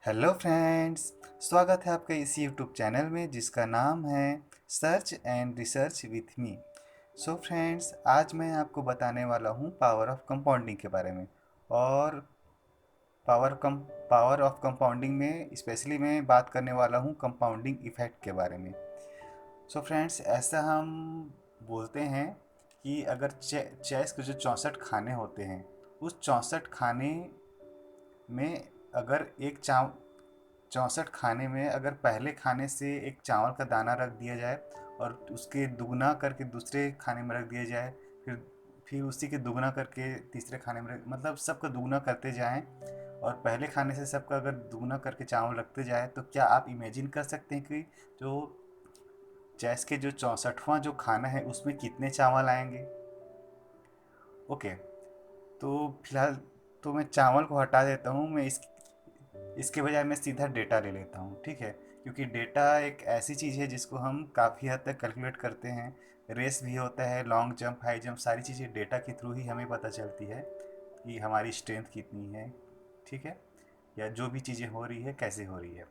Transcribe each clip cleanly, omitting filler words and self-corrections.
Hello friends. स्वागत है आपका इस यूट्यूब चैनल में जिसका नाम है search and research with me. So friends, आज मैं आपको बताने वाला हूँ पावर ऑफ कंपाउंडिंग के बारे में। और पावर ऑफ कंपाउंडिंग में स्पेशली मैं बात करने वाला हूँ कंपाउंडिंग इफ़ेक्ट के बारे में। सो फ्रेंड्स, ऐसा हम बोलते हैं कि अगर चेस के जो 64 खाने होते हैं, उस 64 खाने में अगर 64 खाने में अगर पहले खाने से एक चावल का दाना रख दिया जाए और उसके दुगना करके दूसरे खाने में रख दिया जाए, फिर फिर उसी के दुगना करके तीसरे खाने में मतलब सबका दुगना करते जाएं, और पहले खाने से सबका अगर दुगना करके चावल रखते जाए, तो क्या आप इमेजिन कर सकते हैं कि जो चेस के जो 64वां जो खाना है उसमें कितने चावल आएंगे। ओके, तो फिलहाल तो मैं चावल को हटा देता हूँ। मैं इसके बजाय मैं सीधा डेटा ले लेता हूँ, ठीक है। क्योंकि डेटा एक ऐसी चीज़ है जिसको हम काफ़ी हद तक कैलकुलेट करते हैं। रेस भी होता है, लॉन्ग जंप, हाई जंप, सारी चीज़ें डेटा के थ्रू ही हमें पता चलती है कि हमारी स्ट्रेंथ कितनी है, ठीक है, या जो भी चीज़ें हो रही है कैसे हो रही है।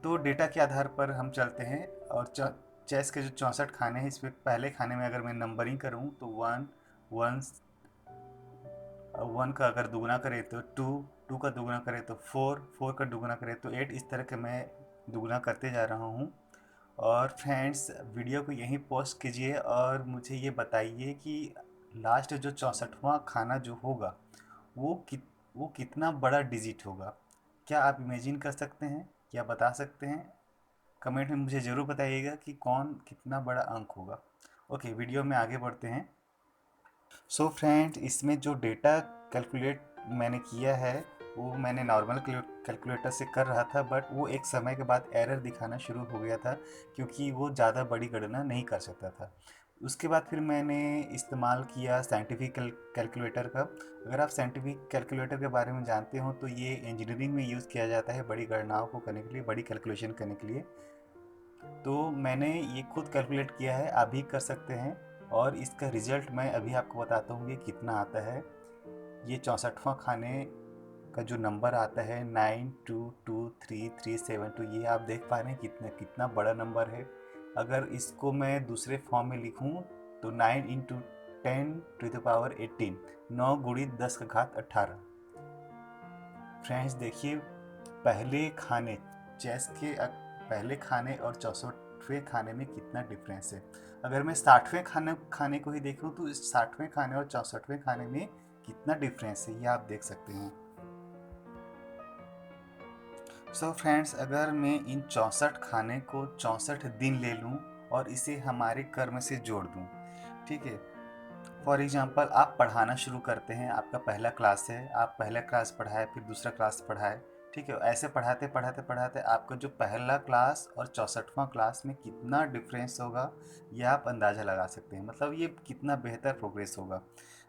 तो डेटा के आधार पर हम चलते हैं। और चेस के जो 64 खाने हैं, इसमें पहले खाने में अगर मैं नंबरिंग करूँ तो वन, वन, वन का अगर दुगना करें तो टू, टू का दुगना करें तो फोर, फोर का दुगना करें तो एट, इस तरह के मैं दुगना करते जा रहा हूँ। और फ्रेंड्स, वीडियो को यहीं पॉज कीजिए और मुझे ये बताइए कि लास्ट जो 64वां खाना जो होगा वो वो कितना बड़ा डिजिट होगा। क्या आप इमेजिन कर सकते हैं? क्या बता सकते हैं? कमेंट में मुझे ज़रूर बताइएगा कि कौन कितना बड़ा अंक होगा। ओके, वीडियो में आगे बढ़ते हैं। सो फ्रेंड, इसमें जो डेटा कैलकुलेट मैंने किया है वो मैंने नॉर्मल कैलकुलेटर से कर रहा था, बट वो एक समय के बाद एरर दिखाना शुरू हो गया था क्योंकि वो ज़्यादा बड़ी गणना नहीं कर सकता था। उसके बाद फिर मैंने इस्तेमाल किया साइंटिफिक कैलकुलेटर का। अगर आप साइंटिफिक कैलकुलेटर के बारे में जानते हो तो ये इंजीनियरिंग में यूज़ किया जाता है बड़ी गणनाओं को करने के लिए, बड़ी कैलकुलेशन करने के लिए। तो मैंने ये खुद कैलकुलेट किया है, आप भी कर सकते हैं। और इसका रिज़ल्ट मैं अभी आपको बताता हूँ कि कितना आता है। ये 64वां खाने का जो नंबर आता है 922332, ये आप देख पा रहे हैं कितना कितना बड़ा नंबर है। अगर इसको मैं दूसरे फॉर्म में लिखूं तो 9 × 10⁻18, 9 × 10⁻18। फ्रेंड्स देखिए, पहले खाने चेस के पहले खाने और 64वें खाने में कितना डिफरेंस है। अगर मैं 60वें खाने को ही देखूं तो इस 60वें खाने और 64वें खाने में कितना डिफरेंस है, ये आप देख सकते हैं। सो फ्रेंड्स, अगर मैं इन 64 खाने को 64 दिन ले लूं और इसे हमारे कर्म से जोड़ दूं, ठीक है। फॉर एग्जांपल, आप पढ़ाना शुरू करते हैं, आपका पहला क्लास है, आप पहला क्लास पढ़ाए, फिर दूसरा क्लास पढ़ाए, ठीक है। ऐसे पढ़ाते पढ़ाते पढ़ाते आपका जो पहला क्लास और 64वां क्लास में कितना डिफरेंस होगा, यह आप अंदाज़ा लगा सकते हैं। मतलब ये कितना बेहतर प्रोग्रेस होगा।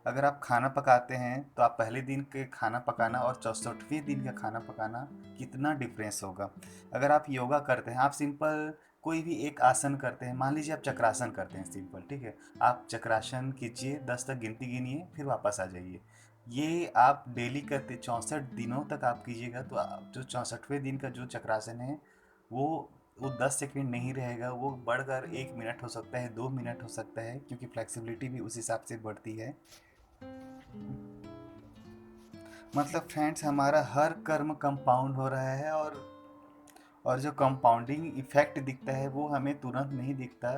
अगर आप खाना पकाते हैं तो आप पहले दिन के खाना पकाना और 64वें दिन का खाना पकाना कितना डिफरेंस होगा। अगर आप योगा करते हैं, आप सिंपल कोई भी एक आसन करते हैं, मान लीजिए आप चक्रासन करते हैं सिंपल, ठीक है। आप चक्रासन कीजिए, 10 तक गिनती गिनिए, फिर वापस आ जाइए। ये आप डेली करते 64 दिनों तक आप कीजिएगा तो आप जो 64वें दिन का जो चक्रासन है वो वो 10 सेकंड नहीं रहेगा, वो बढ़कर 1 मिनट हो सकता है, 2 मिनट हो सकता है, क्योंकि फ्लेक्सिबिलिटी भी उस हिसाब से बढ़ती है। मतलब फ्रेंड्स, हमारा हर कर्म कंपाउंड हो रहा है। और जो कंपाउंडिंग इफेक्ट दिखता है वो हमें तुरंत नहीं दिखता,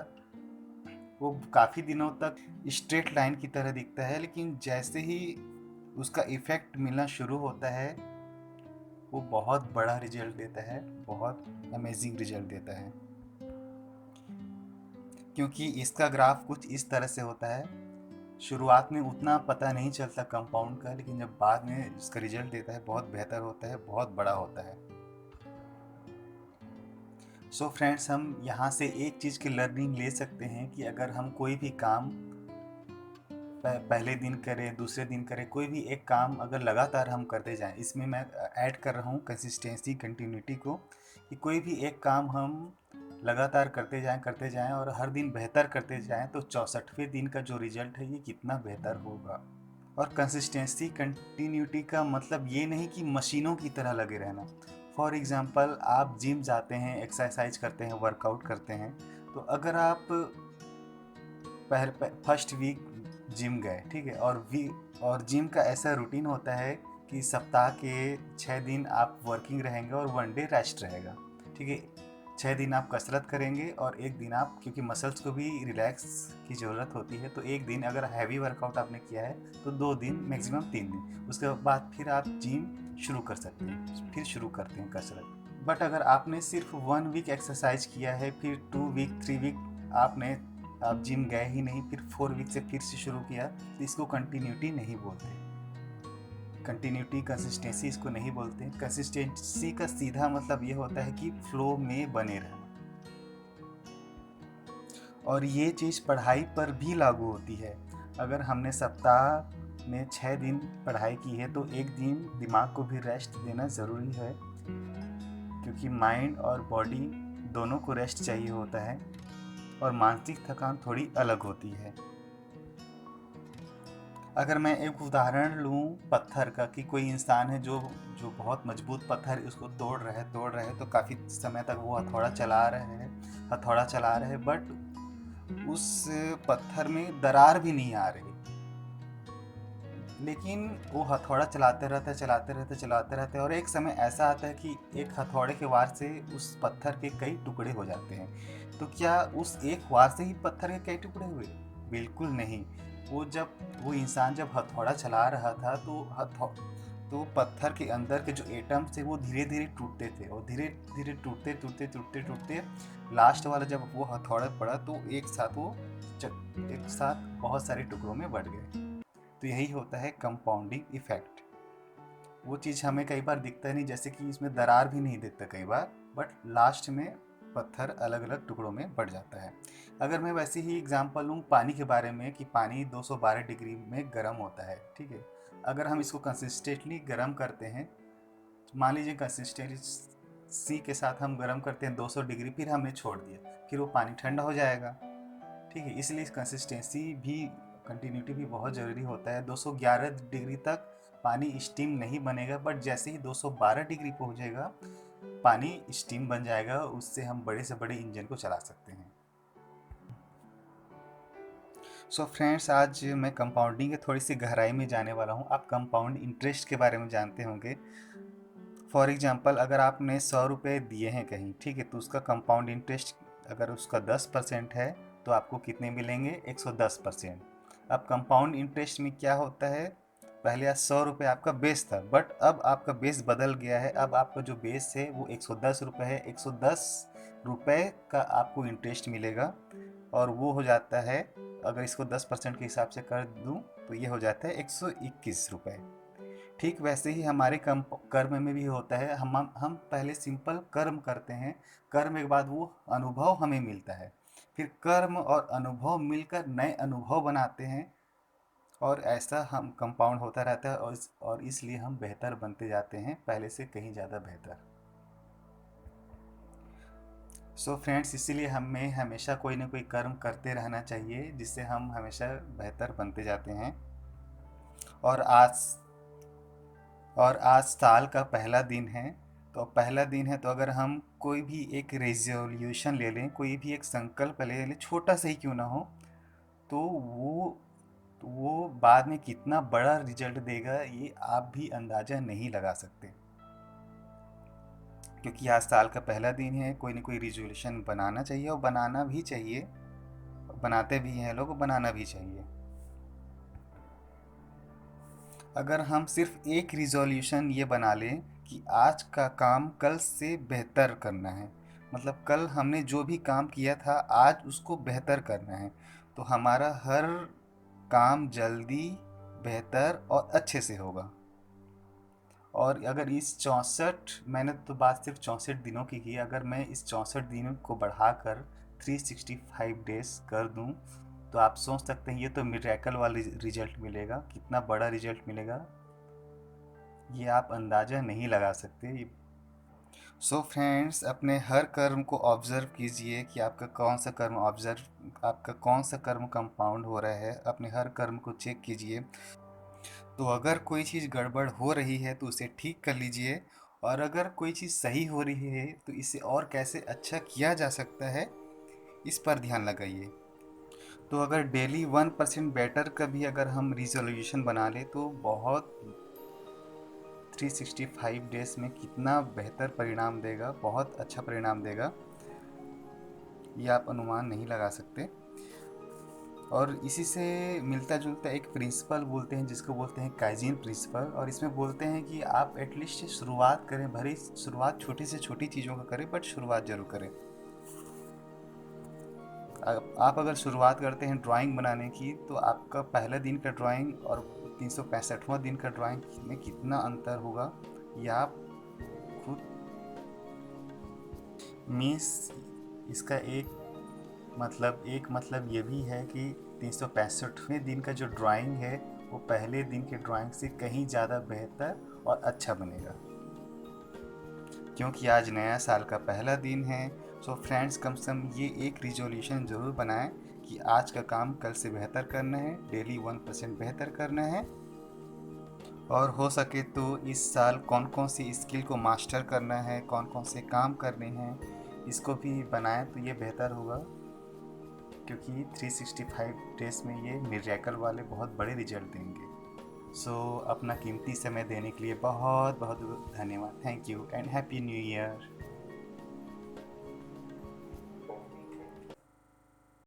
वो काफ़ी दिनों तक स्ट्रेट लाइन की तरह दिखता है। लेकिन जैसे ही उसका इफेक्ट मिलना शुरू होता है वो बहुत बड़ा रिजल्ट देता है, बहुत अमेजिंग रिजल्ट देता है। क्योंकि इसका ग्राफ कुछ इस तरह से होता है। शुरुआत में उतना पता नहीं चलता कंपाउंड का, लेकिन जब बाद में इसका रिजल्ट देता है बहुत बेहतर होता है, बहुत बड़ा होता है। सो फ्रेंड्स, हम यहाँ से एक चीज़ की लर्निंग ले सकते हैं कि अगर हम कोई भी काम पहले दिन करें, दूसरे दिन करें, कोई भी एक काम अगर लगातार हम करते जाएं, इसमें मैं ऐड कर रहा हूँ कंसिस्टेंसी, कंटिन्यूटी को, कि कोई भी एक काम हम लगातार करते जाएं और हर दिन बेहतर करते जाएं, तो 64वें दिन का जो रिजल्ट है ये कितना बेहतर होगा। और कंसिस्टेंसी कंटिन्यूटी का मतलब ये नहीं कि मशीनों की तरह लगे रहना। फॉर एग्ज़ाम्पल आप जिम जाते हैं, एक्सरसाइज करते हैं, वर्कआउट करते हैं, तो अगर आप फर्स्ट वीक जिम गए, ठीक है, और जिम का ऐसा रूटीन होता है कि सप्ताह के 6 दिन आप वर्किंग रहेंगे और 1 डे रेस्ट रहेगा, ठीक है। 6 दिन आप कसरत करेंगे और एक दिन आप, क्योंकि मसल्स को भी रिलैक्स की ज़रूरत होती है, तो एक दिन अगर हैवी वर्कआउट आपने किया है तो 2 दिन, मैक्सिमम 3 दिन, उसके बाद फिर आप जिम शुरू कर सकते हैं, फिर शुरू करते हैं कसरत। बट अगर आपने सिर्फ 1 वीक एक्सरसाइज किया है, फिर 2 वीक 3 वीक आप जिम गए ही नहीं, फिर 4 वीक से फिर से शुरू किया, तो इसको कंटिन्यूटी नहीं बोलते। कंटिन्यूटी, कंसिस्टेंसी इसको नहीं बोलते। कंसिस्टेंसी का सीधा मतलब ये होता है कि फ्लो में बने रहना। और ये चीज़ पढ़ाई पर भी लागू होती है। अगर हमने सप्ताह में 6 दिन पढ़ाई की है तो एक दिन दिमाग को भी रेस्ट देना ज़रूरी है, क्योंकि माइंड और बॉडी दोनों को रेस्ट चाहिए होता है, और मानसिक थकान थोड़ी अलग होती है। अगर मैं एक उदाहरण लूँ पत्थर का, कि कोई इंसान है जो जो बहुत मजबूत पत्थर उसको तोड़ रहे तो काफ़ी समय तक वो हथौड़ा चला रहे, बट उस पत्थर में दरार भी नहीं आ रही, लेकिन वो हथौड़ा चलाते रहते, और एक समय ऐसा आता है कि एक हथौड़े के वार से उस पत्थर के कई टुकड़े हो जाते हैं। तो क्या उस एक वार से ही पत्थर के कई टुकड़े हुए? बिल्कुल नहीं। वो इंसान जब हथौड़ा चला रहा था तो पत्थर के अंदर के जो एटम्स थे वो धीरे धीरे टूटते थे, और धीरे धीरे टूटते लास्ट वाला जब वो हथौड़ा पड़ा तो एक साथ बहुत सारे टुकड़ों में बढ़ गए। तो यही होता है कंपाउंडिंग इफेक्ट। वो चीज़ हमें कई बार दिखता नहीं, जैसे कि इसमें दरार भी नहीं दिखता कई बार, बट लास्ट में पत्थर अलग अलग टुकड़ों में बढ़ जाता है। अगर मैं वैसे ही एग्जांपल लूँ पानी के बारे में, कि पानी 212 डिग्री में गर्म होता है, ठीक है। अगर हम इसको कंसिस्टेंटली गर्म करते हैं, मान लीजिए कंसिस्टेंसी के साथ हम गर्म करते हैं 200 डिग्री, फिर हमने छोड़ दिया, फिर वो पानी ठंडा हो जाएगा, ठीक है। इसलिए कंसिस्टेंसी भी, कंटिन्यूटी भी बहुत ज़रूरी होता है। 211 डिग्री तक पानी स्टीम नहीं बनेगा, बट जैसे ही 212 डिग्री पहुंचेगा पानी स्टीम बन जाएगा, उससे हम बड़े से बड़े इंजन को चला सकते हैं। सो फ्रेंड्स, आज मैं कंपाउंडिंग के थोड़ी सी गहराई में जाने वाला हूँ। आप कंपाउंड इंटरेस्ट के बारे में जानते होंगे। फॉर एग्जांपल, अगर आपने 100 रुपये दिए हैं कहीं, ठीक है, तो उसका कंपाउंड इंटरेस्ट अगर उसका 10% है तो आपको कितने मिलेंगे? 110%। अब कंपाउंड इंटरेस्ट में क्या होता है, पहले 100 रुपये आपका बेस था, बट अब आपका बेस बदल गया है। अब आपका जो बेस है वो 110 रुपये है। 110 रुपये का आपको इंटरेस्ट मिलेगा, और वो हो जाता है, अगर इसको 10% के हिसाब से कर दूँ तो ये हो जाता है 121 रुपये। ठीक वैसे ही हमारे कर्म में भी होता है। हम पहले सिंपल कर्म करते हैं, कर्म के बाद वो अनुभव हमें मिलता है, फिर कर्म और अनुभव मिलकर नए अनुभव बनाते हैं, और ऐसा हम कंपाउंड होता रहता है, और इसलिए हम बेहतर बनते जाते हैं, पहले से कहीं ज़्यादा बेहतर। सो फ्रेंड्स, इसीलिए हमें हमेशा कोई ना कोई कर्म करते रहना चाहिए, जिससे हम हमेशा बेहतर बनते जाते हैं। और आज और आज साल का पहला दिन है, तो अगर हम कोई भी एक रेजोल्यूशन ले लें, कोई भी एक संकल्प ले लें, छोटा सा ही क्यों ना हो, तो वो बाद में कितना बड़ा रिजल्ट देगा ये आप भी अंदाज़ा नहीं लगा सकते। क्योंकि आज साल का पहला दिन है, कोई ना कोई रेजोल्यूशन बनाना चाहिए, और बनाना भी चाहिए, बनाते भी हैं लोग, बनाना भी चाहिए। अगर हम सिर्फ एक रिजोल्यूशन ये बना लें कि आज का काम कल से बेहतर करना है, मतलब कल हमने जो भी काम किया था आज उसको बेहतर करना है, तो हमारा हर काम जल्दी, बेहतर और अच्छे से होगा। और अगर इस 64, मैंने तो बात सिर्फ 64 दिनों की की, अगर मैं इस 64 दिनों को बढ़ाकर 365 डेज कर दूं, तो आप सोच सकते हैं ये तो मिरेकल वाला रिजल्ट मिलेगा। कितना बड़ा रिजल्ट मिलेगा ये आप अंदाज़ा नहीं लगा सकते। सो फ्रेंड्स, अपने हर कर्म को ऑब्ज़र्व कीजिए कि आपका कौन सा कर्म कंपाउंड हो रहा है। अपने हर कर्म को चेक कीजिए। तो अगर कोई चीज़ गड़बड़ हो रही है तो उसे ठीक कर लीजिए, और अगर कोई चीज़ सही हो रही है तो इसे और कैसे अच्छा किया जा सकता है, इस पर ध्यान लगाइए। तो अगर डेली 1% बेटर का भी अगर हम रिजोल्यूशन बना ले तो बहुत 365 डेज में कितना बेहतर परिणाम देगा, बहुत अच्छा परिणाम देगा, ये आप अनुमान नहीं लगा सकते। और इसी से मिलता जुलता एक प्रिंसिपल बोलते हैं जिसको बोलते हैं काइजिन प्रिंसिपल, और इसमें बोलते हैं कि आप एटलीस्ट शुरुआत करें, भले शुरुआत छोटी से छोटी चीज़ों का करें, बट शुरुआत जरूर करें। आप अगर शुरुआत करते हैं ड्राइंग बनाने की, तो आपका पहला दिन का ड्राइंग और 365वां दिन का ड्राइंग में कितना अंतर होगा, ये आप खुद मीन्स इसका एक मतलब ये भी है कि 365वें दिन का जो ड्राइंग है वो पहले दिन के ड्राइंग से कहीं ज़्यादा बेहतर और अच्छा बनेगा, क्योंकि आज नया साल का पहला दिन है। सो फ्रेंड्स, कम से कम ये एक रिजोल्यूशन ज़रूर बनाएं कि आज का काम कल से बेहतर करना है, डेली 1% बेहतर करना है। और हो सके तो इस साल कौन कौन सी स्किल को मास्टर करना है, कौन कौन से काम करने हैं, इसको भी बनाएं तो ये बेहतर होगा, क्योंकि 365 डेज में ये मिरेकल वाले बहुत बड़े रिजल्ट देंगे। सो अपना कीमती समय देने के लिए बहुत बहुत धन्यवाद। Thank you and happy new year.